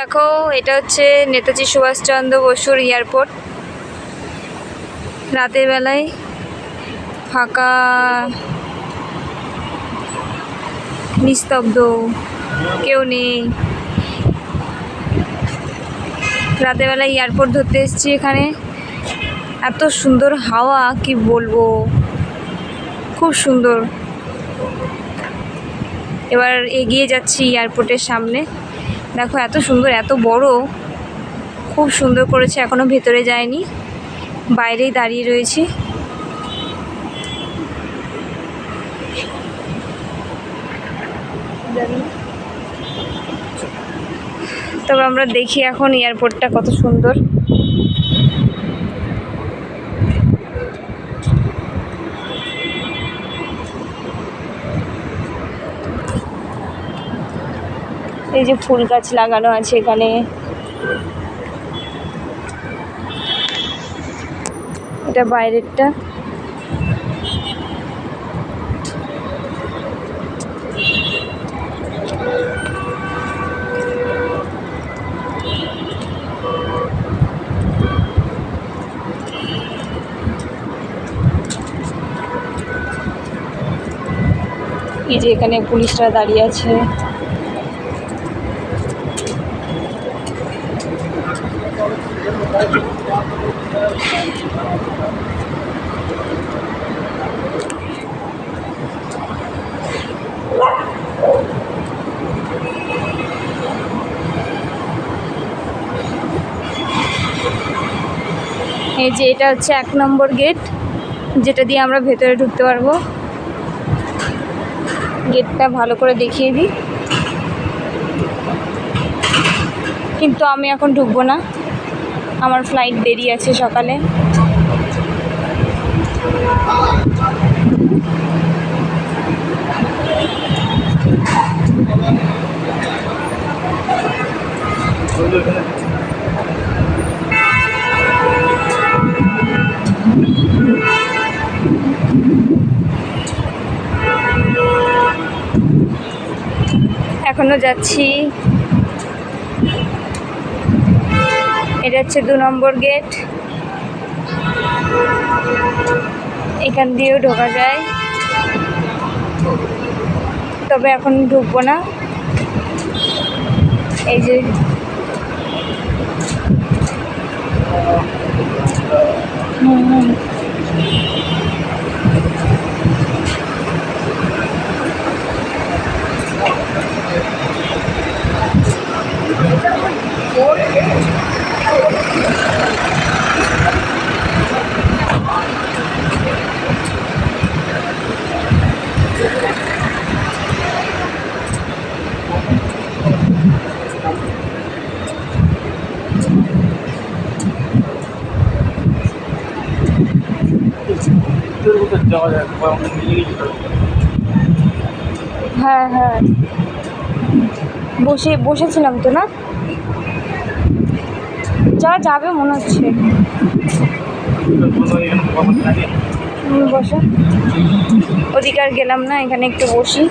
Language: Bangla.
দেখো, এটা হচ্ছে নেতাজি সুভাষচন্দ্র বসুর এয়ারপোর্ট। রাতের বেলায় ফাঁকা, নিস্তব্ধ, কেউ নেই। রাতের বেলায় এয়ারপোর্ট ধরতে এসেছি এখানে। এত সুন্দর হাওয়া, কি বলবো, খুব সুন্দর। এবার এগিয়ে যাচ্ছি এয়ারপোর্টের সামনে। দেখো এত সুন্দর, এত বড়, খুব সুন্দর করেছে। এখনো ভেতরে যায়নি, বাইরেই দাঁড়িয়ে রয়েছি। তবে আমরা দেখি এখন এয়ারপোর্টটা কত সুন্দর। এই যে ফুল গাছ লাগানো আছে এখানে। এটা বাইরেরটা। এই যে এখানে পুলিশরা দাঁড়িয়ে আছে। এই যে এটা হচ্ছে 1 নম্বর গেট, যেটা দিয়ে আমরা ভেতরে ঢুকতে পারবো। গেটটা ভালো করে দেখিয়ে দিই, কিন্তু আমি এখন ঢুকবো না, আমার ফ্লাইট দেরি আছে সকালে। এখনো যাচ্ছি। এটা হচ্ছে 2 নম্বর গেট, এখান দিয়েও ঢোকা যায়, তবে এখন ঢুকবো না। এই যে হ্যাঁ হ্যাঁ, বসেছিলাম তো না, যাবে মনে হচ্ছে। বসো, ওদিকে আর গেলাম না, এখানে একটু বসি।